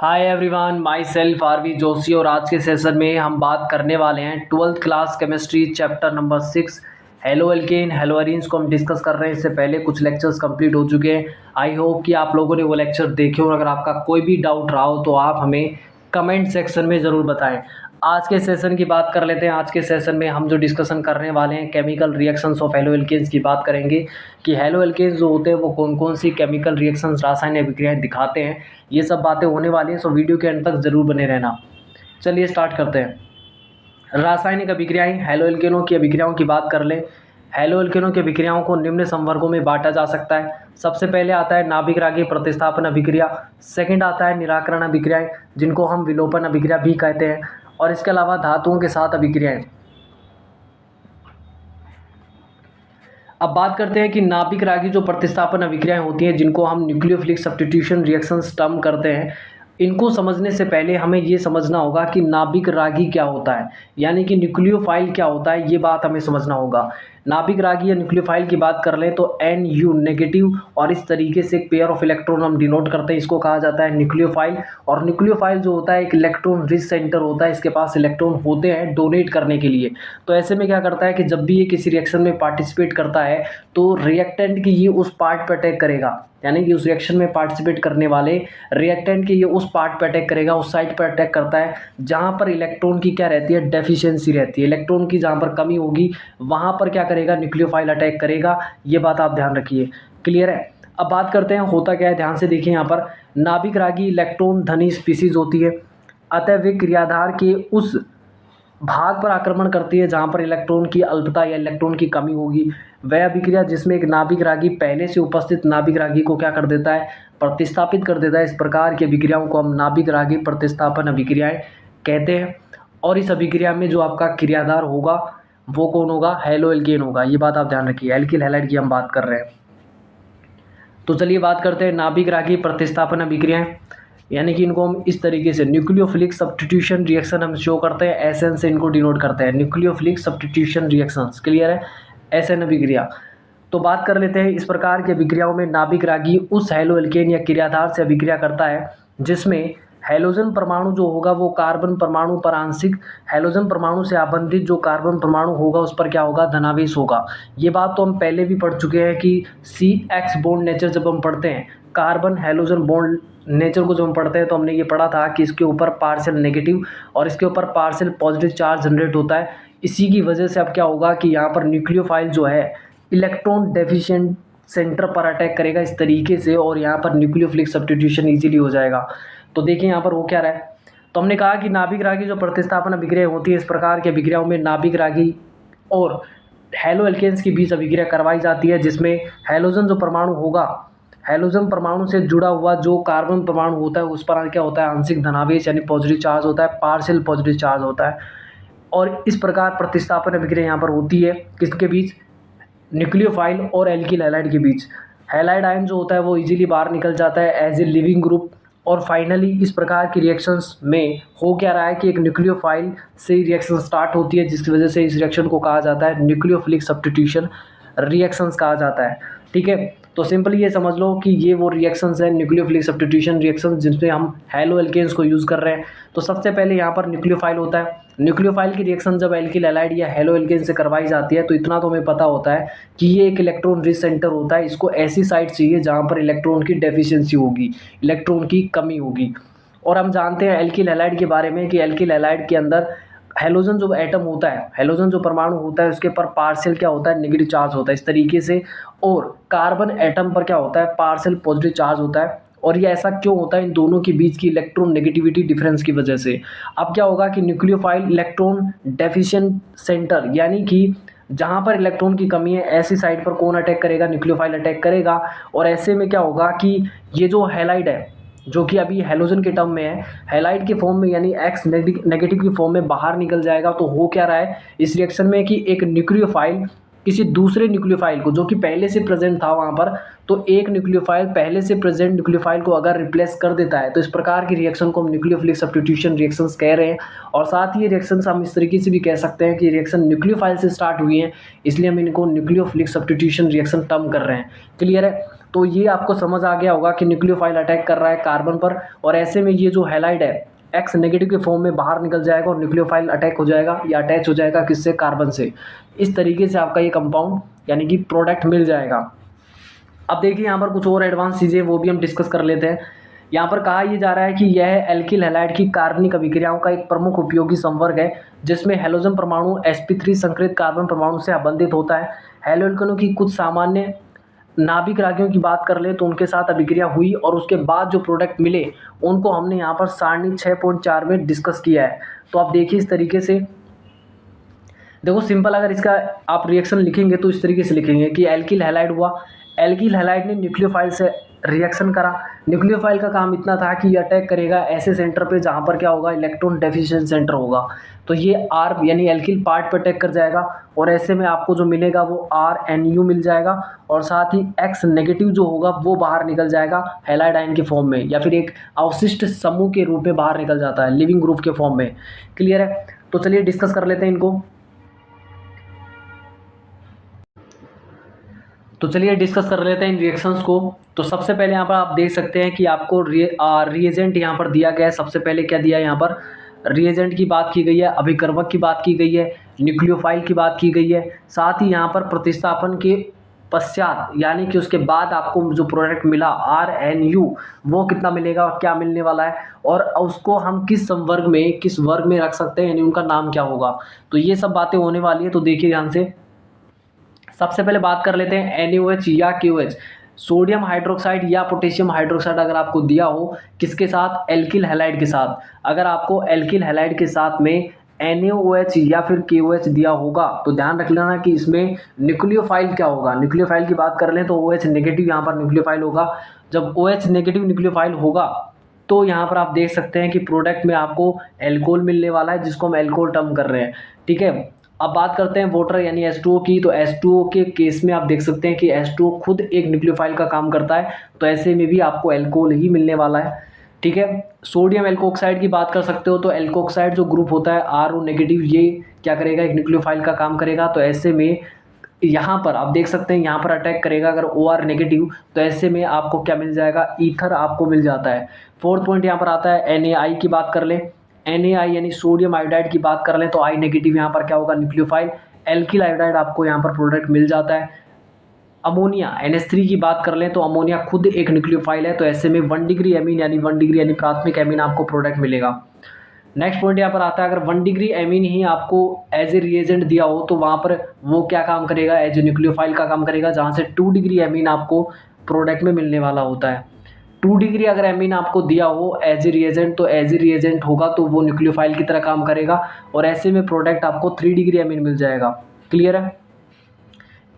हाय everyone, myself Aarvi Joshi और आज के सेशन में हम बात करने वाले हैं 12th class chemistry chapter number 6 haloalkanes haloarenes को हम डिस्कस कर रहे हैं। इससे पहले कुछ लेक्चर्स कंप्लीट हो चुके हैं। आई होप कि आप लोगों ने वो लेक्चर देखे हो। अगर आपका कोई भी डाउट रहा हो तो आप हमें कमेंट सेक्शन में ज़रूर बताएं। आज के सेशन की बात कर लेते हैं। आज के सेशन में हम जो डिस्कशन करने वाले हैं chemical reactions of haloalkanes की बात करेंगे कि हेलो एल्केन्स जो होते हैं वो कौन कौन सी केमिकल रिएक्शंस रासायनिक अभिक्रियाएं दिखाते हैं। ये सब बातें होने वाली हैं, सो वीडियो के अंत तक ज़रूर बने रहना। चलिए स्टार्ट करते हैं। रासायनिक अभिक्रियाएं, हेलो एल्केनों की अभिक्रियाओं की बात कर लें। हेलो एल्केनों की अभिक्रियाओं को निम्न संवर्गों में बांटा जा सकता है। सबसे पहले आता है नाभिक रागी प्रतिस्थापन अभिक्रिया। सेकंड आता है निराकरण अभिक्रियाएं, जिनको हम विलोपन अभिक्रिया भी कहते हैं। और इसके अलावा धातुओं के साथ अभिक्रियाएं। अब बात करते हैं कि नाभिक रागी जो प्रतिस्थापन अभिक्रियाएं होती हैं, जिनको हम न्यूक्लियोफिलिक सब्स्टिट्यूशन रिएक्शंस टर्म करते हैं, इनको समझने से पहले हमें ये समझना होगा कि नाभिक रागी क्या होता है, यानी कि न्यूक्लियोफाइल क्या होता है। ये बात हमें समझना होगा। नाभिक रागी या न्यूक्लियोफाइल की बात कर लें तो NU नेगेटिव और इस तरीके से एक पेयर ऑफ इलेक्ट्रॉन हम डिनोट करते हैं, इसको कहा जाता है न्यूक्लियोफाइल। और न्यूक्लियोफाइल जो होता है एक इलेक्ट्रॉन रिच सेंटर होता है, इसके पास इलेक्ट्रॉन होते हैं डोनेट करने के लिए। तो ऐसे में क्या करता है कि जब भी ये किसी रिएक्शन में पार्टिसिपेट करता है तो रिएक्टेंट की ये उस पार्ट पर अटैक करेगा, यानी कि उस रिएक्शन में पार्टिसिपेट करने वाले रिएक्टेंट की ये उस पार्ट पर अटैक करेगा, उस साइड पर अटैक करता है जहाँ पर इलेक्ट्रॉन की क्या रहती है, डेफिशिएंसी रहती है। इलेक्ट्रॉन की जहाँ पर कमी होगी वहाँ पर क्या करेगा, न्यूक्लियोफाइल अटैक करेगा। ये बात आप ध्यान रखिए। क्लियर है। अब बात करते हैं होता क्या है, ध्यान से देखिए। यहाँ पर नाभिक रागी इलेक्ट्रॉन धनी स्पीसीज होती है, अतः वे क्रियाधार के उस भाग पर आक्रमण करती है जहाँ पर इलेक्ट्रॉन की अल्पता या इलेक्ट्रॉन की कमी होगी। वह अभिक्रिया जिसमें एक नाभिक रागी पहले से उपस्थित नाभिक रागी को क्या कर देता है, प्रतिस्थापित कर देता है। इस प्रकार की अभिक्रियाओं को हम नाभिक रागी प्रतिस्थापन अभिक्रियाएं कहते हैं। और इस अभिक्रिया में जो आपका क्रियाधार होगा वो कौन होगा, हेलो एल्केन होगा। ये बात आप ध्यान रखिए। एल्किल हैलाइड की हम बात कर रहे हैं। तो चलिए बात करते हैं नाभिक रागी प्रतिस्थापन अभिक्रियाएं, यानी कि इनको हम इस तरीके से न्यूक्लियोफिलिक सब्स्टिट्यूशन रिएक्शन हम शो करते हैं। SN से इनको डिनोट करते हैं, न्यूक्लियोफिलिक सब्स्टिट्यूशन रिएक्शंस। क्लियर है। SN अभिक्रिया। तो बात कर लेते हैं इस प्रकार की अभिक्रियाओं में नाभिक रागी उस हेलो एल्केन या क्रियाधार से अभिक्रिया करता है जिसमें हैलोजन परमाणु जो होगा वो कार्बन परमाणु पर आंशिक, हैलोजन परमाणु से आबंधित जो कार्बन परमाणु होगा उस पर क्या होगा, धनावेश होगा। ये बात तो हम पहले भी पढ़ चुके हैं कि CX बॉन्ड नेचर जब हम पढ़ते हैं, कार्बन हैलोजन बॉन्ड नेचर को जब हम पढ़ते हैं तो हमने ये पढ़ा था कि इसके ऊपर पार्शियल नेगेटिव और इसके ऊपर पार्शियल पॉजिटिव चार्ज जनरेट होता है। इसी की वजह से अब क्या होगा कि यहाँ पर न्यूक्लियोफाइल जो है इलेक्ट्रॉन डेफिशिएंट सेंटर पर अटैक करेगा इस तरीके से, और यहाँ पर न्यूक्लियोफिलिक सब्स्टिट्यूशन इजीली हो जाएगा। तो देखिए यहाँ पर वो क्या रहा है। तो हमने कहा कि नाभिक रागी जो प्रतिस्थापन अभिक्रिया होती है, इस प्रकार की अभिक्रियाओं में नाभिक रागी और हेलो एल्केन्स के बीच अभिक्रिया करवाई जाती है, जिसमें हैलोजन जो परमाणु होगा, हैलोजन परमाणु से जुड़ा हुआ जो कार्बन परमाणु होता है उस पर क्या होता है, आंशिक धनावेश यानी पॉजिटिव चार्ज होता है, पार्शियल पॉजिटिव चार्ज होता है। और इस प्रकार प्रतिस्थापन अभिक्रिया यहाँ पर होती है किसके बीच, न्यूक्लियोफाइल और एल्किल हैलाइड के बीच। हैलाइड आयन जो होता है वो इजीली बाहर निकल जाता है एज ए लिविंग ग्रुप। और फाइनली इस प्रकार की रिएक्शंस में हो क्या रहा है कि एक न्यूक्लियोफाइल से रिएक्शन स्टार्ट होती है, जिसकी वजह से इस रिएक्शन को कहा जाता है न्यूक्लियोफिलिक सब्स्टिट्यूशन रिएक्शंस कहा जाता है। ठीक है। तो सिंपली ये समझ लो कि ये वो रिएक्शंस हैं न्यूक्लियोफिलिक सब्स्टिट्यूशन रिएक्शंस जिसमें हम हेलो एल्केन्स को यूज़ कर रहे हैं। तो सबसे पहले यहाँ पर न्यूक्लियोफाइल होता है। न्यूक्लियोफाइल की रिएक्शन जब एल्किल हैलाइड या हेलो एल्केन से करवाई जाती है तो इतना तो हमें पता होता है कि ये एक इलेक्ट्रॉन रिच सेंटर होता है। इसको ऐसी साइट चाहिए जहाँ पर इलेक्ट्रॉन की डेफिशिएंसी होगी, इलेक्ट्रॉन की कमी होगी। और हम जानते हैं एल्किल हैलाइड के बारे में कि एल्किल हैलाइड के अंदर हैलोजन जो एटम होता है, हैलोजन जो परमाणु होता है उसके पर पार्शियल क्या होता है, नेगेटिव चार्ज होता है इस तरीके से। और कार्बन एटम पर क्या होता है, पार्शियल पॉजिटिव चार्ज होता है। और ये ऐसा क्यों होता है, इन दोनों के बीच की इलेक्ट्रॉन नेगेटिविटी डिफरेंस की वजह से। अब क्या होगा कि न्यूक्लियोफाइल इलेक्ट्रॉन डेफिशिएंट सेंटर, यानी कि जहाँ पर इलेक्ट्रॉन की कमी है ऐसी साइड पर कौन अटैक करेगा, न्यूक्लियोफाइल अटैक करेगा। और ऐसे में क्या होगा कि ये जो हैलाइड है जो कि अभी हैलोजन के टर्म में है, हैलाइड के फॉर्म में यानी X नेगेटिव की फॉर्म में बाहर निकल जाएगा। तो हो क्या रहा है इस रिएक्शन में कि एक न्यूक्लियोफाइल किसी दूसरे न्यूक्लियोफाइल को जो कि पहले से प्रेजेंट था वहाँ पर, तो एक न्यूक्लियोफाइल पहले से प्रेजेंट न्यूक्लियोफाइल को अगर रिप्लेस कर देता है तो इस प्रकार की रिएक्शन को हम न्यूक्लियोफिलिक सब्स्टिट्यूशन रिएक्शंस कह रहे हैं। और साथ ही ये रिएक्शंस हम इस तरीके से भी कह सकते हैं कि रिएक्शन न्यूक्लियोफाइल से स्टार्ट हुई है, इसलिए हम इनको न्यूक्लियोफिलिक सब्स्टिट्यूशन रिएक्शन टर्म कर रहे हैं। क्लियर है। तो ये आपको समझ आ गया होगा कि न्यूक्लियोफाइल अटैक कर रहा है कार्बन पर, और ऐसे में ये जो हैलाइड है एक्स नेगेटिव के फॉर्म में बाहर निकल जाएगा और न्यूक्लियोफाइल अटैक हो जाएगा या अटैच हो जाएगा किससे, कार्बन से। इस तरीके से आपका ये कंपाउंड यानी कि प्रोडक्ट मिल जाएगा। अब देखिए यहाँ पर कुछ और एडवांस चीज़ें वो भी हम डिस्कस कर लेते हैं। यहाँ पर कहा यह जा रहा है कि यह एल्किल हैलाइड की कार्बनिक अभिक्रियाओं का एक प्रमुख उपयोगी संवर्ग है जिसमें हैलोजन परमाणु sp3 संकरित कार्बन परमाणु से आबंधित होता है। हैलो एल्केनों की कुछ सामान्य नाभिक रागियों की बात कर ले तो उनके साथ अभिक्रिया हुई और उसके बाद जो प्रोडक्ट मिले उनको हमने यहाँ पर सारणी 6.4 में डिस्कस किया है। तो आप देखिए इस तरीके से, देखो सिंपल, अगर इसका आप रिएक्शन लिखेंगे तो इस तरीके से लिखेंगे कि एल्किल हैलाइड हुआ, एल्किल हैलाइड ने न्यूक्लियोफाइल से रिएक्शन करा। न्यूक्लियोफाइल का काम इतना था कि ये अटैक करेगा ऐसे सेंटर पे जहाँ पर क्या होगा, इलेक्ट्रॉन डेफिशिएंट सेंटर होगा, तो ये आर यानी एल्किल पार्ट पे अटैक कर जाएगा और ऐसे में आपको जो मिलेगा वो RNU मिल जाएगा और साथ ही एक्स नेगेटिव जो होगा वो बाहर निकल जाएगा हैलाइड आयन के फॉर्म में या फिर एक अवशिष्ट समूह के रूप में बाहर निकल जाता है, लिविंग ग्रुप के फॉर्म में। क्लियर है? तो चलिए डिस्कस कर लेते हैं इनको। तो चलिए डिस्कस कर लेते हैं इन रिएक्शंस को। तो सबसे पहले यहाँ पर आप देख सकते हैं कि आपको रिएजेंट यहाँ पर दिया गया है। सबसे पहले क्या दिया है, यहाँ पर रिएजेंट की बात की गई है, अभिकर्मक की बात की गई है, न्यूक्लियोफाइल की बात की गई है, साथ ही यहाँ पर प्रतिस्थापन के पश्चात यानी कि उसके बाद आपको जो प्रोडक्ट मिला RNU वो कितना मिलेगा और क्या मिलने वाला है और उसको हम किस संवर्ग में, किस वर्ग में रख सकते हैं, यानी उनका नाम क्या होगा। तो ये सब बातें होने वाली है, तो देखिए ध्यान से। सबसे पहले बात कर लेते हैं NaOH या KOH, सोडियम हाइड्रोक्साइड या पोटेशियम हाइड्रोक्साइड अगर आपको दिया हो किसके साथ, एल्किल हैलाइड के साथ। अगर आपको एल्किल हैलाइड के साथ में NaOH या फिर KOH दिया होगा तो ध्यान रख लेना कि इसमें न्यूक्लियोफाइल क्या होगा। न्यूक्लियोफाइल की बात कर लें तो OH नेगेटिव यहाँ पर न्यूक्लियोफाइल होगा। जब OH नेगेटिव न्यूक्लियोफाइल होगा तो यहाँ पर आप देख सकते हैं कि प्रोडक्ट में आपको एल्कोहल मिलने वाला है जिसको हम एल्कोहल टर्म कर रहे हैं। ठीक है, अब बात करते हैं वाटर यानी H2O की। तो H2O के केस में आप देख सकते हैं कि H2O खुद एक न्यूक्लियोफाइल का काम करता है, तो ऐसे में भी आपको एल्कोहल ही मिलने वाला है। ठीक है, सोडियम एल्कोक्साइड की बात कर सकते हो, तो एल्कोक्साइड जो ग्रुप होता है RO नेगेटिव, ये क्या करेगा, एक न्यूक्लियोफाइल का काम करेगा। तो ऐसे में यहाँ पर आप देख सकते हैं यहाँ पर अटैक करेगा अगर OR नेगेटिव, तो ऐसे में आपको क्या मिल जाएगा, ईथर आपको मिल जाता है। फोर्थ पॉइंट यहाँ पर आता है NaI की बात कर लें, NaI यानी सोडियम आयोडाइड की बात कर लें तो I नेगेटिव यहाँ पर क्या होगा, न्यूक्लियोफाइल। एल्किल आयोडाइड आपको यहाँ पर प्रोडक्ट मिल जाता है। अमोनिया NH3 की बात कर लें तो अमोनिया खुद एक न्यूक्लियोफाइल है, तो ऐसे में 1 डिग्री एमीन यानी 1 डिग्री यानी प्राथमिक एमीन आपको प्रोडक्ट मिलेगा। नेक्स्ट पॉइंट यहाँ पर आता है, अगर 1 डिग्री एमीन ही आपको एज ए रिएजेंट दिया हो तो वहाँ पर वो क्या काम करेगा, एज ए न्यूक्लियोफाइल का काम करेगा, जहाँ से 2 डिग्री एमीन आपको प्रोडक्ट में मिलने वाला होता है। 2 डिग्री अगर एमीन आपको दिया हो एज ए रिएजेंट तो एज ए रिएजेंट होगा तो वो न्यूक्लियोफाइल की तरह काम करेगा और ऐसे में प्रोडक्ट आपको 3 डिग्री एमीन मिल जाएगा। क्लियर है?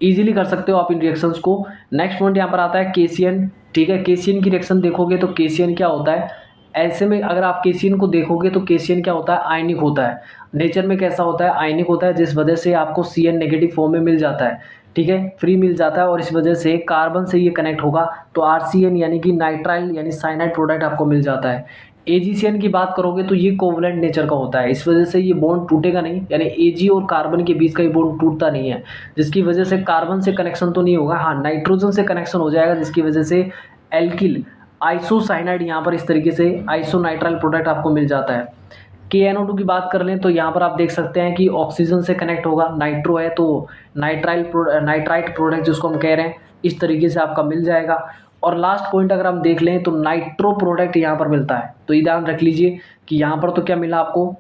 इजीली कर सकते हो आप इन रिएक्शंस को। नेक्स्ट पॉइंट यहाँ पर आता है केसियन। ठीक है, केसियन की रिएक्शन देखोगे तो केसियन क्या होता है, ऐसे में अगर आप केसियन को देखोगे तो केसियन क्या होता है, आयनिक होता है। नेचर में कैसा होता है, आयनिक होता है, जिस वजह से आपको Cn नेगेटिव फॉर्म में मिल जाता है। ठीक है, फ्री मिल जाता है और इस वजह से कार्बन से ये कनेक्ट होगा तो RCN यानी कि नाइट्राइल यानी साइनाइड प्रोडक्ट आपको मिल जाता है। AgCN की बात करोगे तो ये कोवलेंट नेचर का होता है, इस वजह से ये बॉन्ड टूटेगा नहीं, यानी Ag और कार्बन के बीच का ये बॉन्ड टूटता नहीं है, जिसकी वजह से कार्बन से कनेक्शन तो नहीं होगा, हाँ नाइट्रोजन से कनेक्शन हो जाएगा, जिसकी वजह से एल्किल आइसोसाइनाइड यहाँ पर इस तरीके से आइसोनाइट्राइल प्रोडक्ट आपको मिल जाता है। KNO2 की बात कर लें तो यहाँ पर आप देख सकते हैं कि ऑक्सीजन से कनेक्ट होगा, नाइट्रो है तो नाइट्राइट प्रोडक्ट जिसको हम कह रहे हैं, इस तरीके से आपका मिल जाएगा। और लास्ट पॉइंट अगर हम देख लें तो नाइट्रो प्रोडक्ट यहाँ पर मिलता है, तो ये ध्यान रख लीजिए कि यहाँ पर तो क्या मिला आपको,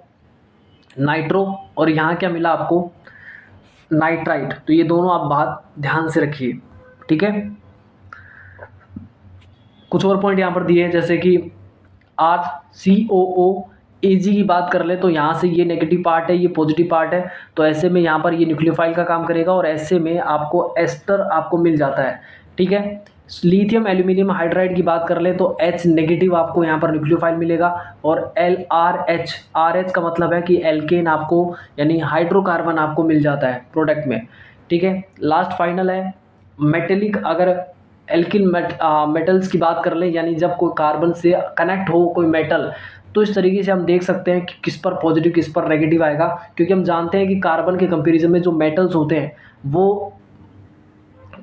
नाइट्रो, और यहाँ क्या मिला आपको, नाइट्राइट। तो ये दोनों आप बात ध्यान से रखिए। ठीक है, कुछ और पॉइंट यहाँ पर दिए हैं जैसे कि RCOO Ag की बात कर ले तो यहाँ से ये नेगेटिव पार्ट है, ये पॉजिटिव पार्ट है, तो ऐसे में यहाँ पर ये न्यूक्लियोफाइल का काम करेगा और ऐसे में आपको एस्टर आपको मिल जाता है। ठीक है, लिथियम एल्यूमिनियम हाइड्राइड की बात कर ले तो H नेगेटिव आपको यहाँ पर न्यूक्लियोफाइल मिलेगा और RH का मतलब है कि एल्केन आपको यानी हाइड्रोकार्बन आपको मिल जाता है प्रोडक्ट में। ठीक है, लास्ट फाइनल है मेटेलिक। अगर एल्किल मेटल्स की बात कर ले यानी जब कोई कार्बन से कनेक्ट हो कोई मेटल, तो इस तरीके से हम देख सकते हैं कि किस पर पॉजिटिव किस पर नेगेटिव आएगा, क्योंकि हम जानते हैं कि कार्बन के कंपैरिजन में जो मेटल्स होते हैं वो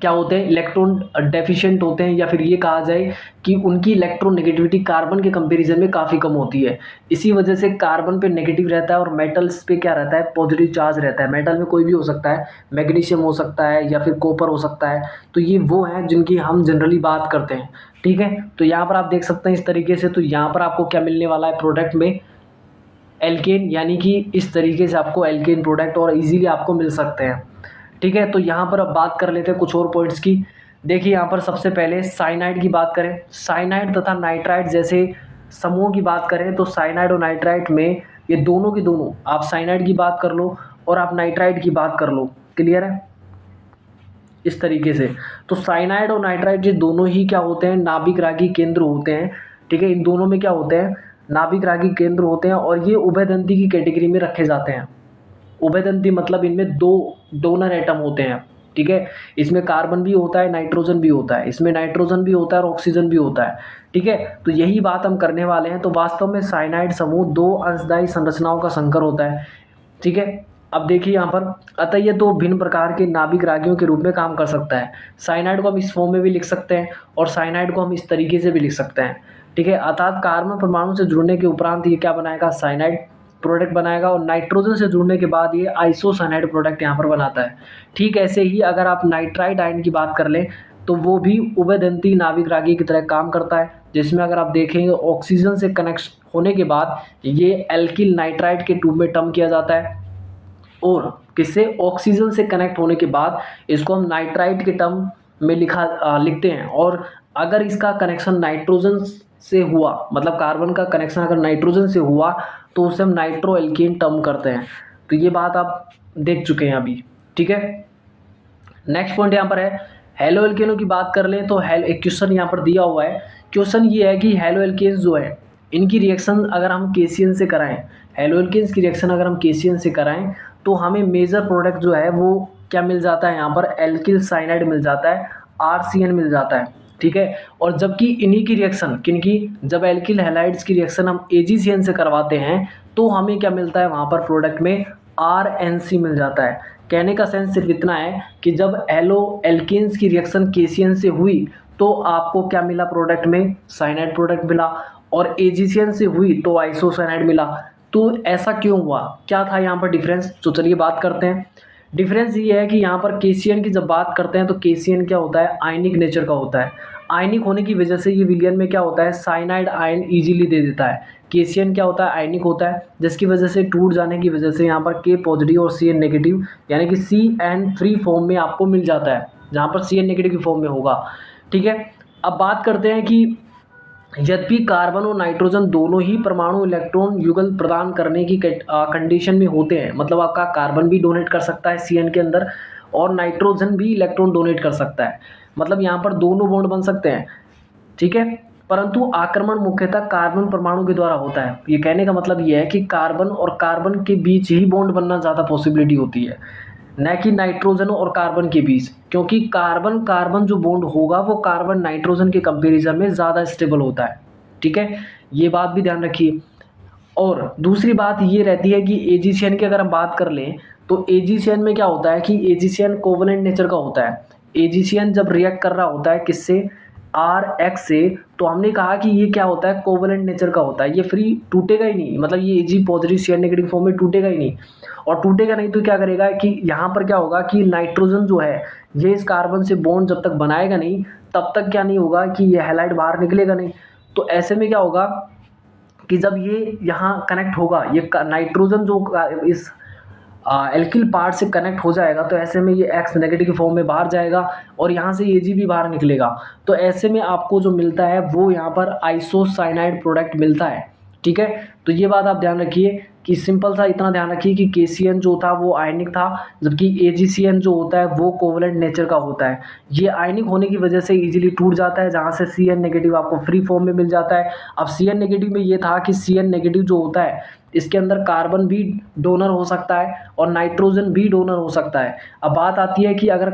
क्या होते हैं, इलेक्ट्रॉन डेफिशिएंट होते हैं, या फिर ये कहा जाए कि उनकी इलेक्ट्रोनेगेटिविटी कार्बन के कंपैरिजन में काफ़ी कम होती है। इसी वजह से कार्बन पे नेगेटिव रहता है और मेटल्स पे क्या रहता है, पॉजिटिव चार्ज रहता है। मेटल में कोई भी हो सकता है, मैग्नीशियम हो सकता है या फिर कॉपर हो सकता है। तो ये वो हैं जिनकी हम जनरली बात करते हैं, ठीक है। तो यहाँ पर आप देख सकते हैं इस तरीके से। तो यहाँ पर आपको क्या मिलने वाला है प्रोडक्ट में, एल्केन, यानी कि इस तरीके से आपको एल्केन प्रोडक्ट और इजीली आपको मिल सकते हैं, ठीक है। तो यहाँ पर अब बात कर लेते हैं कुछ और पॉइंट्स की। देखिए यहाँ पर सबसे पहले साइनाइड की बात करें, साइनाइड तथा नाइट्राइड जैसे समूहों की बात करें तो साइनाइड और नाइट्राइड में ये दोनों की दोनों, आप साइनाइड की बात कर लो और आप नाइट्राइड की बात कर लो, क्लियर है इस तरीके से। तो साइनाइड और नाइट्राइड ये दोनों ही क्या होते हैं, नाभिक रागी केंद्र होते हैं, ठीक है। इन दोनों में क्या होते हैं, नाभिक रागी केंद्र होते हैं और ये उभयदंती की कैटेगरी में रखे जाते हैं। उभयदंती मतलब इनमें दो डोनर एटम होते हैं, ठीक है। इसमें कार्बन भी होता है, नाइट्रोजन भी होता है, इसमें नाइट्रोजन भी होता है और ऑक्सीजन भी होता है, ठीक है। तो यही बात हम करने वाले हैं। तो वास्तव में साइनाइड समूह दो अंशदायी संरचनाओं का संकर होता है, ठीक है। अब देखिए यहाँ पर, अतः ये दो भिन्न प्रकार के नाभिक रागियों के रूप में काम कर सकता है। साइनाइड को हम इस फॉर्म में भी लिख सकते हैं और साइनाइड को हम इस तरीके से भी लिख सकते हैं, ठीक है। अर्थात कार्बन परमाणु से जुड़ने के उपरांत ये क्या बनाएगा, साइनाइड प्रोडक्ट बनाएगा और नाइट्रोजन से जुड़ने के बाद ये आइसोसाइनाइड प्रोडक्ट यहाँ पर बनाता है। ठीक ऐसे ही अगर आप नाइट्राइड आयन की बात कर लें तो वो भी उभयदंती नाभिक रागी की तरह काम करता है, जिसमें अगर आप देखेंगे ऑक्सीजन से कनेक्ट होने के बाद ये एल्किल नाइट्राइड के ट्यूब में टर्म किया जाता है और किससे, ऑक्सीजन से कनेक्ट होने के बाद इसको हम नाइट्राइड के टर्म में लिखते हैं। और अगर इसका कनेक्शन नाइट्रोजन से हुआ, मतलब कार्बन का कनेक्शन अगर नाइट्रोजन से हुआ तो उसे हम नाइट्रो एल्केन टर्म करते हैं। तो ये बात आप देख चुके हैं अभी, ठीक है। नेक्स्ट पॉइंट यहाँ पर है हेलो एल्केनों की बात कर लें तो एक क्वेश्चन यहाँ पर दिया हुआ है। क्वेश्चन ये है कि हेलो एल्केन्स जो है इनकी रिएक्शन अगर हम केसीएन से कराएं, हेलो एल्केन्स की रिएक्शन अगर हम केसीएन से कराएं तो हमें मेजर प्रोडक्ट जो है वो क्या मिल जाता है, यहाँ पर एल्किल साइनाइड मिल जाता है, आरसीएन मिल जाता है, ठीक है। और जबकि इन्हीं की रिएक्शन किनकी, जब एल्किल हैलाइड्स की रिएक्शन हम एजीसीएन से करवाते हैं तो हमें क्या मिलता है वहाँ पर प्रोडक्ट में आरएनसी मिल जाता है। कहने का सेंस सिर्फ इतना है कि जब एलो एल्केन्स की रिएक्शन केसीएन से हुई तो आपको क्या मिला प्रोडक्ट में, साइनाइड प्रोडक्ट मिला, और एजीसीएन से हुई तो आइसोसाइनाइड मिला। तो ऐसा क्यों हुआ, क्या था यहाँ पर डिफरेंस, तो चलिए बात करते हैं। डिफरेंस ये है कि यहाँ पर केसीएन की जब बात करते हैं तो केसीएन क्या होता है, आयनिक नेचर का होता है। आयनिक होने की वजह से ये विलयन में क्या होता है, साइनाइड आयन इजीली दे देता है। केसीएन क्या होता है, आयनिक होता है, जिसकी वजह से टूट जाने की वजह से यहाँ पर के पॉजिटिव और सी एन नेगेटिव यानी कि सी एन फ्री फॉर्म में आपको मिल जाता है, जहाँ पर सी एन नेगेटिव की फॉर्म में होगा, ठीक है। अब बात करते हैं कि यद्यपि कार्बन और नाइट्रोजन दोनों ही परमाणु इलेक्ट्रॉन युगल प्रदान करने की कंडीशन में होते हैं, मतलब आपका कार्बन भी डोनेट कर सकता है सीएन के अंदर और नाइट्रोजन भी इलेक्ट्रॉन डोनेट कर सकता है, मतलब यहाँ पर दोनों बॉन्ड बन सकते हैं, ठीक है। परंतु आक्रमण मुख्यतः कार्बन परमाणु के द्वारा होता है। ये कहने का मतलब ये है कि कार्बन और कार्बन के बीच ही बॉन्ड बनना ज़्यादा पॉसिबिलिटी होती है, न कि नाइट्रोजन और कार्बन के बीच, क्योंकि कार्बन कार्बन जो बॉन्ड होगा वो कार्बन नाइट्रोजन के कंपैरिजन में ज़्यादा स्टेबल होता है, ठीक है। ये बात भी ध्यान रखिए। और दूसरी बात ये रहती है कि एजीसीएन की अगर हम बात कर लें तो एजीसीएन में क्या होता है कि एजीसीएन कोवलेंट नेचर का होता है। एजीसीएन जब रिएक्ट कर रहा होता है किससे, आर एक्स से, तो हमने कहा कि ये क्या होता है, कोवलेंट नेचर का होता है, ये फ्री टूटेगा ही नहीं, मतलब ये AG positive C N negative form में टूटेगा ही नहीं। और टूटेगा नहीं तो क्या करेगा कि यहाँ पर क्या होगा कि नाइट्रोजन जो है ये इस कार्बन से बॉन्ड जब तक बनाएगा नहीं तब तक क्या नहीं होगा कि ये हैलाइड बाहर निकलेगा नहीं। तो ऐसे में क्या होगा कि जब ये यहाँ कनेक्ट होगा, ये नाइट्रोजन जो इस एल्किल पार्ट से कनेक्ट हो जाएगा तो ऐसे में ये एक्स नेगेटिव की फॉर्म में बाहर जाएगा और यहाँ से एजी भी बाहर निकलेगा। तो ऐसे में आपको जो मिलता है वो यहाँ पर आइसोसाइनाइड प्रोडक्ट मिलता है, ठीक है। तो ये बात आप ध्यान रखिए कि सिंपल सा इतना ध्यान रखिए कि केसीएन जो था वो आयनिक था, जबकि एजीसीएन जो होता है वो कोवलेंट नेचर का होता है। ये आयनिक होने की वजह से इजीली टूट जाता है, जहाँ से सी एन नेगेटिव आपको फ्री फॉर्म में मिल जाता है। अब सी एन नेगेटिव में ये था कि सी एन नेगेटिव जो होता है इसके अंदर कार्बन भी डोनर हो सकता है और नाइट्रोजन भी डोनर हो सकता है। अब बात आती है कि अगर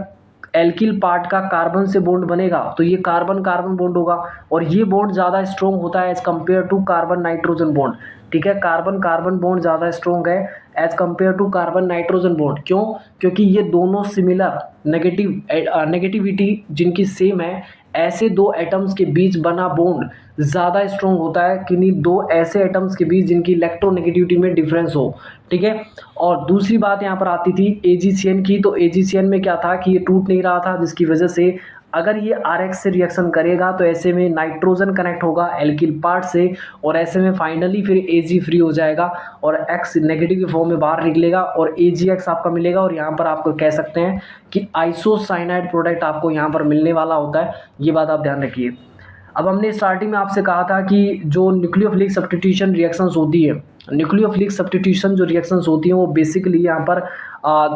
एल्किल पार्ट का कार्बन से बॉन्ड बनेगा तो ये कार्बन कार्बन बॉन्ड होगा, और ये बॉन्ड ज़्यादा स्ट्रॉन्ग होता है as compare to carbon nitrogen bond. ठीक है, कार्बन कार्बन बॉन्ड ज़्यादा स्ट्रॉन्ग है as compare to carbon nitrogen bond. क्यों? क्योंकि ये दोनों सिमिलर नेगेटिविटी जिनकी सेम है, ऐसे दो एटम्स के बीच बना बॉन्ड ज़्यादा स्ट्रॉन्ग होता है किन्हीं दो ऐसे एटम्स के बीच जिनकी इलेक्ट्रोनेगेटिविटी में डिफरेंस हो। ठीक है, और दूसरी बात यहाँ पर आती थी AgCN की, तो AgCN में क्या था कि ये टूट नहीं रहा था, जिसकी वजह से अगर ये RH से रिएक्शन करेगा तो ऐसे में नाइट्रोजन कनेक्ट होगा एल्किल पार्ट से, और ऐसे में फाइनली फिर Ag फ्री हो जाएगा और X नेगेटिव के फॉर्म में बाहर निकलेगा और AgX आपका मिलेगा, और यहाँ पर आपको कह सकते हैं कि आइसोसाइनाइड प्रोडक्ट आपको यहाँ पर मिलने वाला होता है। ये बात आप ध्यान रखिए। अब हमने स्टार्टिंग में आपसे कहा था कि जो न्यूक्लियोफिलिक सब्स्टिट्यूशन रिएक्शंस होती है, न्यूक्लियोफिलिक सब्स्टिट्यूशन जो रिएक्शंस होती हैं वो बेसिकली यहाँ पर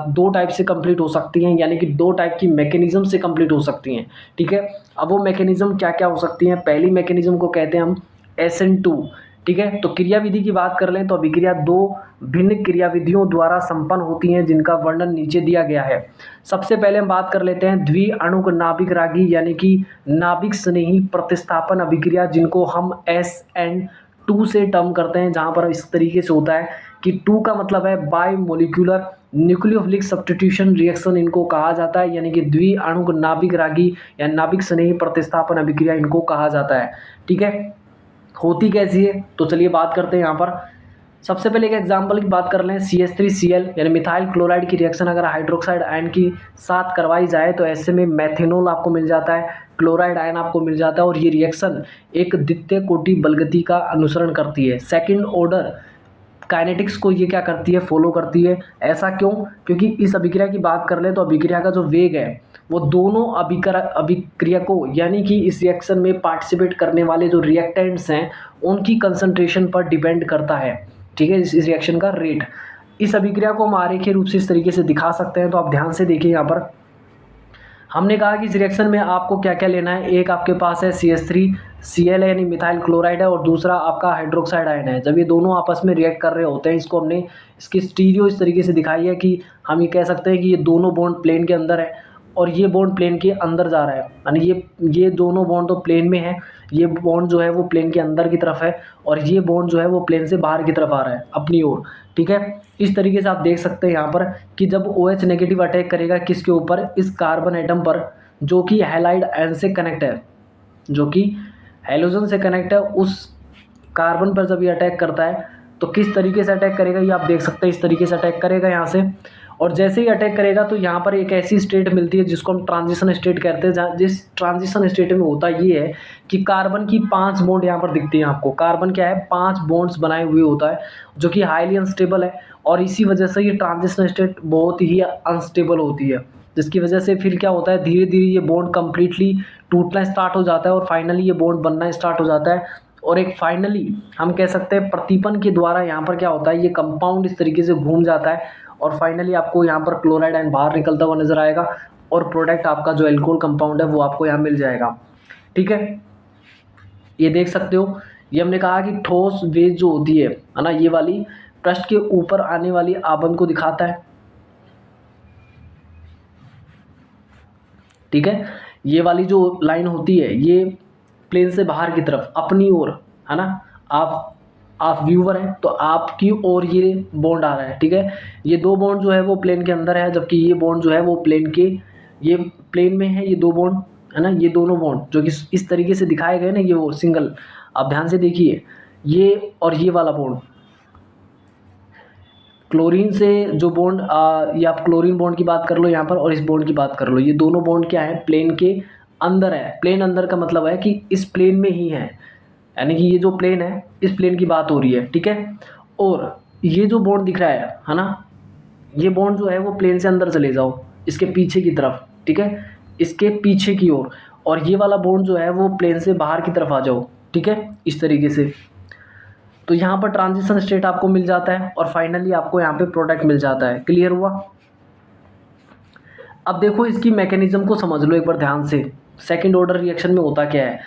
दो टाइप से कंप्लीट हो सकती हैं, यानी कि दो टाइप की मैकेनिज्म से कंप्लीट हो सकती हैं। ठीक है, अब वो मैकेनिज्म क्या क्या हो सकती हैं? पहली मैकेनिज्म को कहते हैं हम SN2। ठीक है, तो क्रियाविधि की बात कर लें तो अभिक्रिया दो भिन्न क्रियाविधियों द्वारा संपन्न होती हैं जिनका वर्णन नीचे दिया गया है। सबसे पहले हम बात कर लेते हैं द्विअणुक नाभिक रागी यानी कि नाभिक स्नेही प्रतिस्थापन अभिक्रिया, जिनको हम SN2 से टर्म करते हैं, जहां पर इस तरीके से होता है कि 2 का मतलब है bye molecular nucleophilic substitution reaction इनको कहा जाता है, यानी कि द्विअणुक नाभिक रागी या नाभिक स्नेही प्रतिस्थापन अभिक्रिया इनको कहा जाता है। ठीक है, होती कैसी है? तो चलिए बात करते हैं यहाँ पर। सबसे पहले एक एग्जांपल की बात कर लें, CH3Cl यानी मिथाइल क्लोराइड की रिएक्शन अगर हाइड्रोक्साइड आयन की साथ करवाई जाए तो ऐसे में मेथेनॉल आपको मिल जाता है, क्लोराइड आयन आपको मिल जाता है, और ये रिएक्शन एक द्वितीय कोटि बलगति का अनुसरण करती है। सेकेंड ऑर्डर काइनेटिक्स को ये क्या करती है? फॉलो करती है। ऐसा क्यों? क्योंकि इस अभिक्रिया की बात कर ले तो अभिक्रिया का जो वेग है वो दोनों अभिक्रियकों यानी कि इस रिएक्शन में पार्टिसिपेट करने वाले जो रिएक्टेंट्स हैं उनकी कंसंट्रेशन पर डिपेंड करता है। ठीक है, इस रिएक्शन का रेट। इस अभिक्रिया को हम आरेखीय रूप से इस तरीके से दिखा सकते हैं, तो आप ध्यान से देखिए। यहाँ पर हमने कहा कि इस रिएक्शन में आपको क्या क्या लेना है। एक आपके पास है CH3Cl यानी मिथाइल क्लोराइड है, और दूसरा आपका हाइड्रोक्साइड आयन है। जब ये दोनों आपस में रिएक्ट कर रहे होते हैं, इसको हमने इसकी स्टीरियो इस तरीके से दिखाई है कि हम ये कह सकते हैं कि ये दोनों बॉन्ड प्लेन के अंदर है और ये बॉन्ड प्लेन के अंदर जा रहा है, यानी ये दोनों बॉन्ड तो प्लेन में है, ये बॉन्ड जो है वो प्लेन के अंदर की तरफ है, और ये बॉन्ड जो है वो प्लेन से बाहर की तरफ आ रहा है अपनी ओर। ठीक है, इस तरीके से आप देख सकते हैं यहाँ पर कि जब OH नेगेटिव अटैक करेगा किसके ऊपर? इस कार्बन एटम पर, जो कि हैलाइड आयन से कनेक्ट है, जो कि हैलोजन से कनेक्ट है, उस कार्बन पर जब ये अटैक करता है तो किस तरीके से अटैक करेगा ये आप देख सकते हैं। इस तरीके से अटैक करेगा यहाँ से, और जैसे ही अटैक करेगा तो यहाँ पर एक ऐसी स्टेट मिलती है जिसको हम ट्रांजिशन स्टेट कहते हैं, जहाँ जिस ट्रांजिशन स्टेट में होता ये है कि कार्बन की 5 बॉन्ड यहाँ पर दिखती हैं आपको। कार्बन क्या है? 5 बॉन्ड्स बनाए हुए होता है, जो कि हाईली अनस्टेबल है, और इसी वजह से ये ट्रांजिशन स्टेट बहुत ही अनस्टेबल होती है, जिसकी वजह से फिर क्या होता है, धीरे धीरे ये बॉन्ड कंप्लीटली टूटना स्टार्ट हो जाता है और फाइनली ये बॉन्ड बनना स्टार्ट हो जाता है, और एक फाइनली हम कह सकते हैं प्रतिपन के द्वारा यहाँ पर क्या होता है, ये कंपाउंड इस तरीके से घूम जाता है, और फाइनली आपको यहाँ पर क्लोराइड आयन बाहर निकलता हुआ नजर आएगा, और प्रोडक्ट आपका जो एल्कोहल कंपाउंड है वो आपको यहाँ मिल जाएगा। ठीक है, ये देख सकते हो, ये हमने कहा कि ठोस वेज जो होती है ना, ये वाली पृष्ठ के ऊपर आने वाली आबंद को दिखाता है। ठीक है, ये वाली जो लाइन होती है ये प्लेन से बाहर की तरफ अपनी ओर, है ना, आप व्यूवर हैं तो आपकी ओर ये बॉन्ड आ रहा है। ठीक है, ये दो बॉन्ड जो है वो प्लेन के अंदर है, जबकि ये बॉन्ड जो है वो ये प्लेन में है, ये दो बॉन्ड, है ना, ये दोनों बॉन्ड जो कि इस तरीके से दिखाए गए ना, ये वो सिंगल, आप ध्यान से देखिए, ये और ये वाला बॉन्ड क्लोरीन से जो बॉन्ड, ये आप क्लोरीन बॉन्ड की बात कर लो यहाँ पर, और इस बॉन्ड की बात कर लो, ये दोनों बॉन्ड क्या है? प्लेन के अंदर है। प्लेन अंदर का मतलब है कि इस प्लेन में ही है, यानी कि ये जो प्लेन है इस प्लेन की बात हो रही है। ठीक है, और ये जो बॉन्ड दिख रहा है ना, ये बॉन्ड जो है वो प्लेन से अंदर चले जाओ इसके पीछे की तरफ। ठीक है, इसके पीछे की ओर, और ये वाला बॉन्ड जो है वो प्लेन से बाहर की तरफ आ जाओ। ठीक है, इस तरीके से, तो यहाँ पर ट्रांजिशन स्टेट आपको मिल जाता है, और फाइनली आपको यहाँ पे प्रोडक्ट मिल जाता है। क्लियर हुआ? अब देखो इसकी मैकेनिज्म को समझ लो एक बार ध्यान से। सेकंड ऑर्डर रिएक्शन में होता क्या है?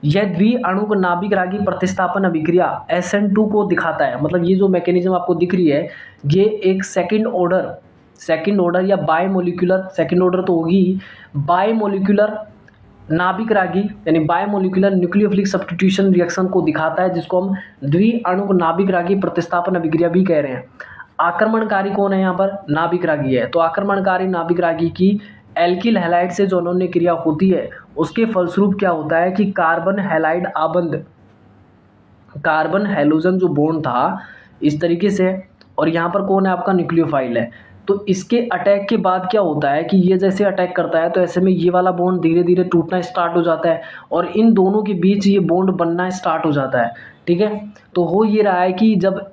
यह द्विअणुक नाभिक रागी प्रतिस्थापन अभिक्रिया SN2 को दिखाता है। मतलब ये जो मैकेनिज्म आपको दिख रही है ये एक सेकंड ऑर्डर सेकंड ऑर्डर या बायोमोलिकुलर, सेकंड ऑर्डर तो होगी ही, बायोमोलिकुलर नाभिक रागी यानी बायोमोलिकुलर न्यूक्लियोफिलिक सब्स्टिट्यूशन रिएक्शन को दिखाता है, जिसको हम द्विअणुक नाभिक रागी प्रतिस्थापन अभिक्रिया भी कह रहे हैं। आक्रमणकारी कौन है यहाँ पर? नाभिक रागी है। तो आक्रमणकारी नाभिक रागी की एल्किल हैलाइड से जो अनोन्य क्रिया होती है उसके फलस्वरूप क्या होता है कि कार्बन हैलाइड आबंध, कार्बन हैलोजन जो बॉन्ड था इस तरीके से, और यहाँ पर कौन है आपका? न्यूक्लियोफाइल है। तो इसके अटैक के बाद क्या होता है कि ये जैसे अटैक करता है तो ऐसे में ये वाला बॉन्ड धीरे धीरे टूटना स्टार्ट हो जाता है और इन दोनों के बीच ये बॉन्ड बनना स्टार्ट हो जाता है। ठीक है, तो हो ये रहा है कि जब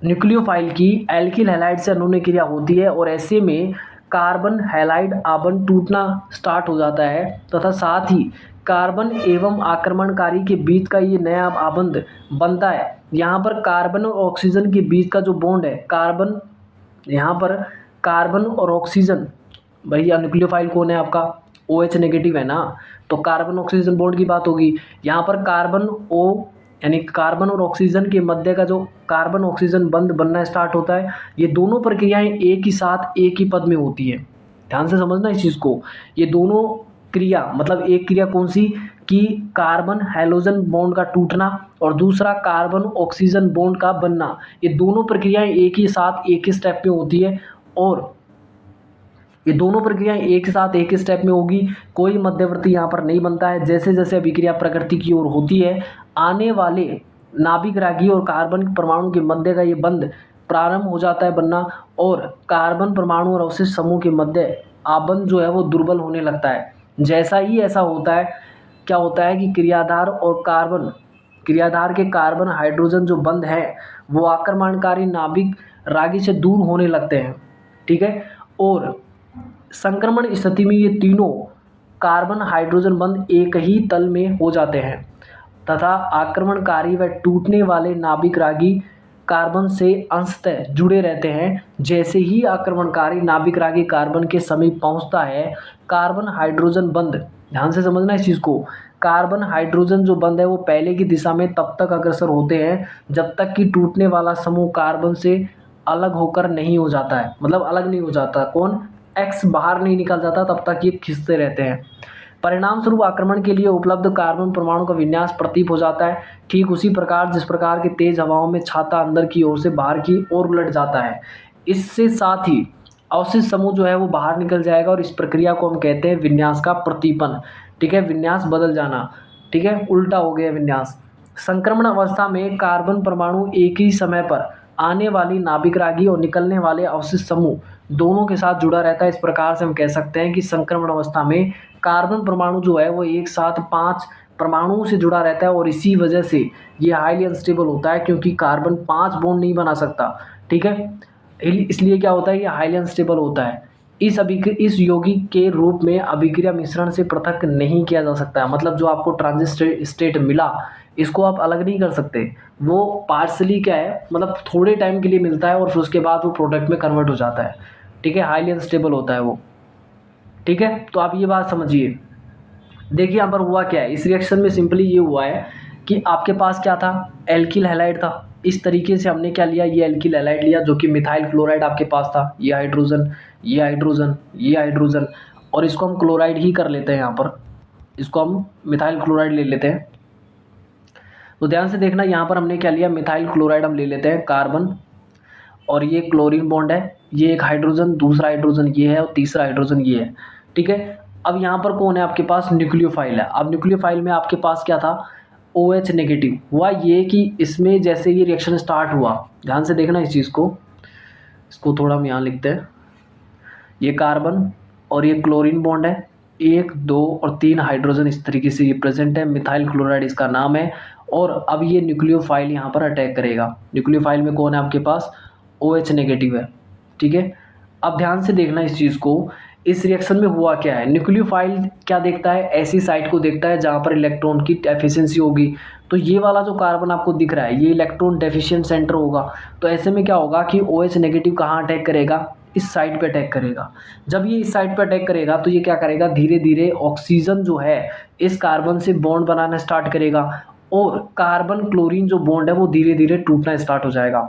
न्यूक्लियोफाइल की एल्किल हैलाइड से अनोन्य क्रिया होती है और ऐसे में कार्बन हैलाइड आबंध टूटना स्टार्ट हो जाता है तथा साथ ही कार्बन एवं आक्रमणकारी के बीच का ये नया आबंध बनता है। यहाँ पर कार्बन और ऑक्सीजन के बीच का जो बॉन्ड है, कार्बन, यहाँ पर कार्बन और ऑक्सीजन, भैया न्यूक्लियोफाइल कौन है आपका? OH नेगेटिव है ना, तो कार्बन ऑक्सीजन बॉन्ड की बात होगी। यहाँ पर कार्बन O यानी कार्बन और ऑक्सीजन के मध्य का जो कार्बन ऑक्सीजन बंध बनना स्टार्ट होता है, ये दोनों प्रक्रियाएं एक ही साथ एक ही पद में होती है। ध्यान से समझना इस चीज़ को। ये दोनों क्रिया मतलब एक क्रिया कौन सी कि कार्बन हैलोजन बॉन्ड का टूटना और दूसरा कार्बन ऑक्सीजन बॉन्ड का बनना, ये दोनों प्रक्रियाएं एक ही साथ एक ही स्टेप में होती है और ये दोनों प्रक्रियाएं एक साथ एक ही स्टेप में होगी, कोई मध्यवर्ती यहाँ पर नहीं बनता है। जैसे जैसे अभिक्रिया प्रकृति की ओर होती है, आने वाले नाभिक रागी और कार्बन परमाणु के मध्य का ये बंध प्रारंभ हो जाता है बनना और कार्बन परमाणु और अवशिष्ट समूह के मध्य आबंध जो है वो दुर्बल होने लगता है। जैसा ही ऐसा होता है, क्या होता है कि क्रियाधार और कार्बन, क्रियाधार के कार्बन हाइड्रोजन जो बंध है वो आक्रमणकारी नाभिक रागी से दूर होने लगते हैं। ठीक है, और संक्रमण स्थिति में ये तीनों कार्बन हाइड्रोजन बंध एक ही तल में हो जाते हैं तथा आक्रमणकारी व टूटने वाले नाभिक रागी कार्बन से अंशतः जुड़े रहते हैं। जैसे ही आक्रमणकारी नाभिक रागी कार्बन के समीप पहुंचता है, कार्बन हाइड्रोजन बंध, ध्यान से समझना इस चीज़ को, कार्बन हाइड्रोजन जो बंध है वो पहले की दिशा में तब तक अग्रसर होते हैं जब तक कि टूटने वाला समूह कार्बन से अलग होकर नहीं हो जाता है, मतलब अलग नहीं हो जाता, कौन? X बाहर नहीं निकल जाता, तब तक ये खिंचते रहते हैं। परिणाम स्वरूप आक्रमण के लिए उपलब्ध कार्बन परमाणु का विन्यास प्रतीप हो जाता है, ठीक उसी प्रकार जिस प्रकार के तेज हवाओं में छाता अंदर की ओर से बाहर की ओर उलट जाता है। इससे साथ ही अवशिष्ट समूह जो है वो बाहर निकल जाएगा और इस प्रक्रिया को हम कहते हैं विन्यास का प्रतीपन। ठीक है, विन्यास बदल जाना, ठीक है, उल्टा हो गया विन्यास। संक्रमण अवस्था में कार्बन परमाणु एक ही समय पर आने वाली नाभिक रागी और निकलने वाले अवशिष्ट समूह दोनों के साथ जुड़ा रहता है। इस प्रकार से हम कह सकते हैं कि संक्रमण अवस्था में कार्बन परमाणु जो है वो एक साथ 5 परमाणुओं से जुड़ा रहता है और इसी वजह से ये हाईली अनस्टेबल होता है क्योंकि कार्बन 5 बॉन्ड नहीं बना सकता। ठीक है, इसलिए क्या होता है, ये हाईली अनस्टेबल होता है। इस यौगिक के रूप में अभिक्रिया मिश्रण से पृथक नहीं किया जा सकता है, मतलब जो आपको ट्रांजिट स्टेट मिला इसको आप अलग नहीं कर सकते। वो पार्सली क्या है, मतलब थोड़े टाइम के लिए मिलता है और फिर उसके बाद वो प्रोडक्ट में कन्वर्ट हो जाता है। ठीक है, हाईली अनस्टेबल होता है वो। ठीक है, तो आप ये बात समझिए। देखिए यहाँ पर हुआ क्या है, इस रिएक्शन में सिंपली ये हुआ है कि आपके पास क्या था, एल्किल हैलाइड था। इस तरीके से हमने क्या लिया, ये एल्किल हैलाइड लिया जो कि मिथाइल क्लोराइड आपके पास था। ये हाइड्रोजन, ये हाइड्रोजन, ये हाइड्रोजन, और इसको हम क्लोराइड ही कर लेते हैं। यहाँ पर इसको हम मिथाइल क्लोराइड ले लेते हैं। तो ध्यान से देखना, यहाँ पर हमने क्या लिया, मिथाइल क्लोराइड हम ले लेते हैं, कार्बन, और ये क्लोरीन बॉन्ड है, ये एक हाइड्रोजन, दूसरा हाइड्रोजन ये है और तीसरा हाइड्रोजन ये है। ठीक है, अब यहाँ पर कौन है आपके पास, न्यूक्लियोफाइल है। अब न्यूक्लियोफाइल में आपके पास क्या था, OH नेगेटिव। हुआ ये कि इसमें जैसे ये रिएक्शन स्टार्ट हुआ, ध्यान से देखना इस चीज़ को, इसको थोड़ा हम यहाँ लिखते हैं, ये कार्बन और ये क्लोरीन बॉन्ड है, 1 2 और 3 हाइड्रोजन इस तरीके से ये प्रेजेंट है, मिथाइल क्लोराइड इसका नाम है। और अब ये न्यूक्लियोफाइल यहाँ पर अटैक करेगा। न्यूक्लियोफाइल में कौन है आपके पास, OH नेगेटिव है। ठीक है, अब ध्यान से देखना इस चीज़ को, इस रिएक्शन में हुआ क्या है, न्यूक्लियोफाइल क्या देखता है, ऐसी साइट को देखता है जहाँ पर इलेक्ट्रॉन की डेफिशिएंसी होगी। तो ये वाला जो कार्बन आपको दिख रहा है ये इलेक्ट्रॉन डेफिशिएंट सेंटर होगा। तो ऐसे में क्या होगा कि OH नेगेटिव कहाँ अटैक करेगा, इस साइड पे अटैक करेगा। जब ये इस साइड पे अटैक करेगा तो ये क्या करेगा, धीरे धीरे ऑक्सीजन जो है इस कार्बन से बॉन्ड बनाना स्टार्ट करेगा और कार्बन क्लोरीन जो बॉन्ड है वो धीरे धीरे टूटना स्टार्ट हो जाएगा।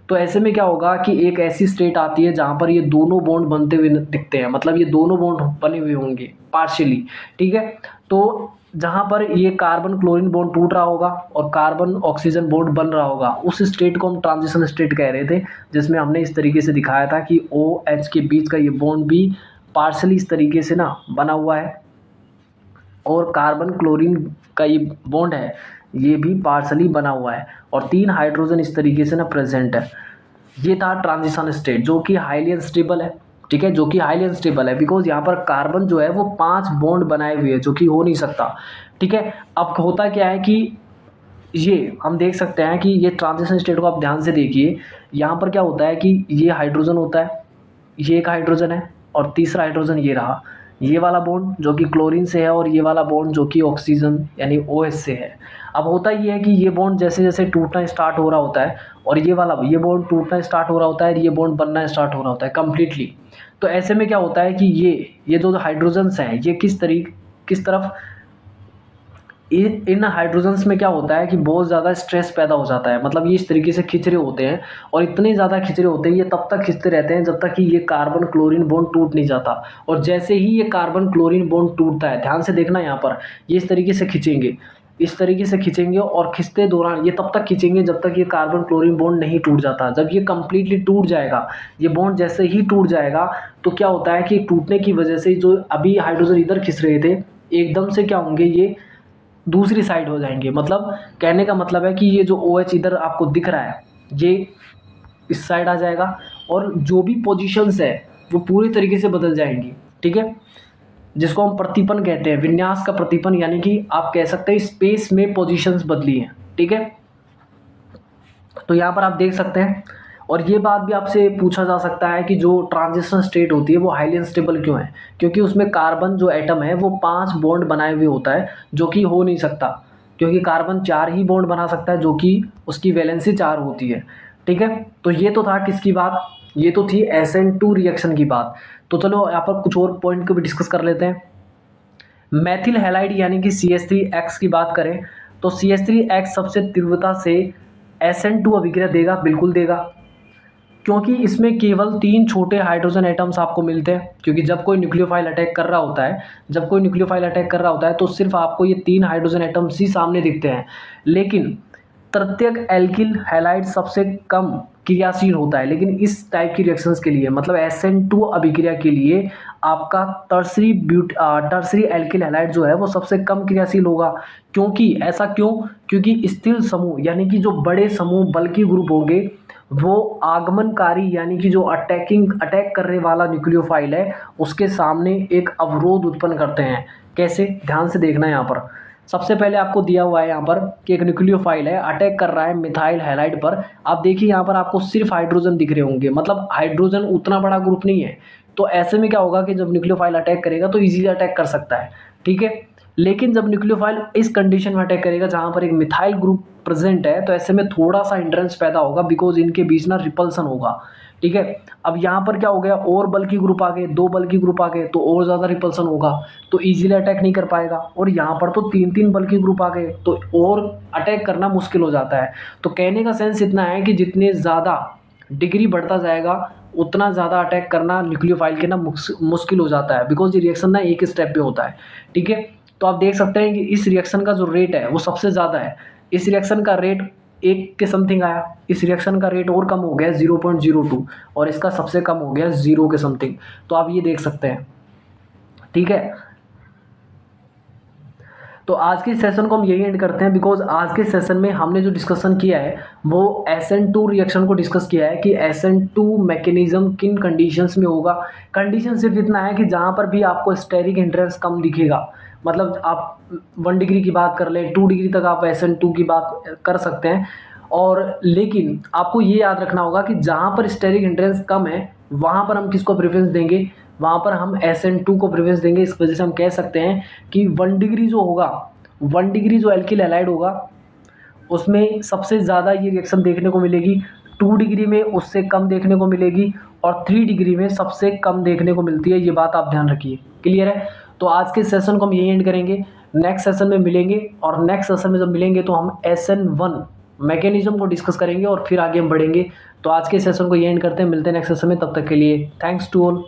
तो ऐसे में क्या होगा कि एक ऐसी स्टेट आती है जहाँ पर ये दोनों बॉन्ड बनते हुए दिखते हैं, मतलब ये दोनों बॉन्ड बने हुए होंगे पार्शियली, ठीक है। तो जहाँ पर ये कार्बन क्लोरीन बॉन्ड टूट रहा होगा और कार्बन ऑक्सीजन बॉन्ड बन रहा होगा, उस स्टेट को हम ट्रांजिशन स्टेट कह रहे थे, जिसमें हमने इस तरीके से दिखाया था कि OH के बीच का ये बॉन्ड भी पार्शली इस तरीके से ना बना हुआ है और कार्बन क्लोरीन का ये बॉन्ड है ये भी पार्शली बना हुआ है और 3 हाइड्रोजन इस तरीके से ना प्रेजेंट है। ये था ट्रांजिशन स्टेट जो कि हाईली अनस्टेबल है, ठीक है, जो कि हाईली अनस्टेबल है बिकॉज यहाँ पर कार्बन जो है वो 5 बॉन्ड बनाए हुए है जो कि हो नहीं सकता, ठीक है। अब होता क्या है कि ये हम देख सकते हैं कि ये ट्रांजिशन स्टेट को आप ध्यान से देखिए, यहाँ पर क्या होता है कि ये हाइड्रोजन होता है, ये एक हाइड्रोजन है और तीसरा हाइड्रोजन ये रहा, ये वाला बॉन्ड जो कि क्लोरीन से है और ये वाला बॉन्ड जो कि ऑक्सीजन यानी OH से है। अब होता ये है कि ये बॉन्ड जैसे जैसे टूटना स्टार्ट हो रहा होता है और ये बॉन्ड टूटना स्टार्ट हो रहा होता है और ये बॉन्ड बनना स्टार्ट हो रहा होता है कम्प्लीटली। तो ऐसे में क्या होता है कि ये जो हाइड्रोजन्स हैं ये किस तरफ इन हाइड्रोजन्स में क्या होता है कि बहुत ज़्यादा स्ट्रेस पैदा हो जाता है, मतलब ये इस तरीके से खिंच रहे होते हैं और इतने ज़्यादा खिंच रहे होते हैं, ये तब तक खिंचते रहते हैं जब तक कि ये कार्बन क्लोरीन बॉन्ड टूट नहीं जाता। और जैसे ही ये कार्बन क्लोरीन बॉन्ड टूटता है, ध्यान से देखना यहाँ पर, ये इस तरीके से खिंचेंगे, इस तरीके से खिंचेंगे और खिंचते दौरान ये तब तक खिंचेंगे जब तक ये कार्बन क्लोरीन बॉन्ड नहीं टूट जाता। जब ये कंप्लीटली टूट जाएगा, ये बॉन्ड जैसे ही टूट जाएगा तो क्या होता है कि टूटने की वजह से जो अभी हाइड्रोजन इधर खिंच रहे थे एकदम से क्या होंगे, ये दूसरी साइड हो जाएंगे। मतलब कहने का मतलब है कि ये जो OH इधर आपको दिख रहा है ये इस साइड आ जाएगा और जो भी पोजीशंस है वो पूरी तरीके से बदल जाएंगी, ठीक है, जिसको हम प्रतिपन कहते हैं, विन्यास का प्रतिपन, यानी कि आप कह सकते हैं स्पेस में पोजीशंस बदली हैं, ठीक है। तो यहाँ पर आप देख सकते हैं और ये बात भी आपसे पूछा जा सकता है कि जो ट्रांजिशन स्टेट होती है वो हाईली अनस्टेबल क्यों है, क्योंकि उसमें कार्बन जो एटम है वो 5 बॉन्ड बनाए हुए होता है जो कि हो नहीं सकता, क्योंकि कार्बन 4 ही बॉन्ड बना सकता है जो कि उसकी वैलेंसी 4 होती है, ठीक है। तो ये तो था किसकी बात, ये तो थी SN2 रिएक्शन की बात। तो चलो यहाँ पर कुछ और पॉइंट को भी डिस्कस कर लेते हैं। मैथिल हैलाइड यानी कि CH3X की बात करें तो CH3X सबसे तीव्रता से SN2 अभिक्रिया देगा, बिल्कुल देगा, क्योंकि इसमें केवल 3 छोटे हाइड्रोजन एटम्स आपको मिलते हैं। क्योंकि जब कोई न्यूक्लियोफाइल अटैक कर रहा होता है तो सिर्फ आपको ये 3 हाइड्रोजन एटम्स ही सामने दिखते हैं, लेकिन तृतीयक एल्किल हैलाइड सबसे कम क्रियाशील होता है। लेकिन इस टाइप की रिएक्शंस के लिए, मतलब SN2 अभिक्रिया के लिए आपका टर्सरी एल्किल हैलाइड जो है वो सबसे कम क्रियाशील होगा। क्योंकि ऐसा क्यों, क्योंकि स्थिर समूह यानी कि जो बड़े समूह बल्कि ग्रुप होंगे वो आगमनकारी यानी कि जो अटैक करने वाला न्यूक्लियोफाइल है उसके सामने एक अवरोध उत्पन्न करते हैं। कैसे, ध्यान से देखना है यहाँ पर। सबसे पहले आपको दिया हुआ है यहाँ पर कि एक न्यूक्लियोफाइल है अटैक कर रहा है मिथाइल हैलाइड पर। आप देखिए यहाँ पर आपको सिर्फ हाइड्रोजन दिख रहे होंगे, मतलब हाइड्रोजन उतना बड़ा ग्रुप नहीं है। तो ऐसे में क्या होगा कि जब न्यूक्लियोफाइल अटैक करेगा तो इजीली अटैक कर सकता है, ठीक है। लेकिन जब न्यूक्लियोफाइल इस कंडीशन में अटैक करेगा जहाँ पर एक मिथाइल ग्रुप प्रेजेंट है तो ऐसे में थोड़ा सा हिंड्रेंस पैदा होगा बिकॉज इनके बीच ना रिपल्सन होगा, ठीक है। अब यहाँ पर क्या हो गया, और बल्कि ग्रुप आ गए, 2 बल्कि ग्रुप आ गए तो और ज़्यादा रिपल्सन होगा तो इजीली अटैक नहीं कर पाएगा। और यहाँ पर तो 3 बल्कि ग्रुप आ गए तो और अटैक करना मुश्किल हो जाता है। तो कहने का सेंस इतना है कि जितने ज़्यादा डिग्री बढ़ता जाएगा उतना ज़्यादा अटैक करना न्यूक्लियोफाइल के ना मुश्किल हो जाता है, बिकॉज ये रिएक्शन ना एक स्टेप पे होता है, ठीक है। तो आप देख सकते हैं कि इस रिएक्शन का जो रेट है वो सबसे ज़्यादा है। इस रिएक्शन का रेट 1 के समथिंग आया, इस रिएक्शन का रेट और कम हो गया 0.02 और इसका सबसे कम हो गया 0 के समथिंग। तो आप ये देख सकते हैं, ठीक है। तो आज के सेशन को हम यही एंड करते हैं बिकॉज आज के सेशन में हमने जो डिस्कशन किया है वो SN2 रिएक्शन को डिस्कस किया है कि SN2 मैकेनिज्म किन कंडीशंस में होगा। कंडीशन सिर्फ इतना है कि जहाँ पर भी आपको स्टेरिक हिंड्रेंस कम दिखेगा, मतलब आप 1 डिग्री की बात कर लें, 2 डिग्री तक आप SN2 की बात कर सकते हैं। और लेकिन आपको ये याद रखना होगा कि जहाँ पर स्टेरिक हिंड्रेंस कम है वहाँ पर हम किसको प्रेफरेंस देंगे, वहाँ पर हम SN2 को प्रेफरेंस देंगे। इस वजह से हम कह सकते हैं कि 1 डिग्री जो होगा, 1 डिग्री जो एल्किल हैलाइड होगा उसमें सबसे ज़्यादा ये रिएक्शन देखने को मिलेगी, 2 डिग्री में उससे कम देखने को मिलेगी और 3 डिग्री में सबसे कम देखने को मिलती है। ये बात आप ध्यान रखिए, क्लियर है। तो आज के सेशन को हम यही एंड करेंगे। नेक्स्ट सेशन में मिलेंगे, और नेक्स्ट सेशन में जब मिलेंगे तो हम SN1 मैकेनिज्म को डिस्कस करेंगे और फिर आगे हम बढ़ेंगे। तो आज के सेशन को ये एंड करते हैं, मिलते हैं नेक्स्ट सेशन में, तब तक के लिए थैंक्स टू ऑल।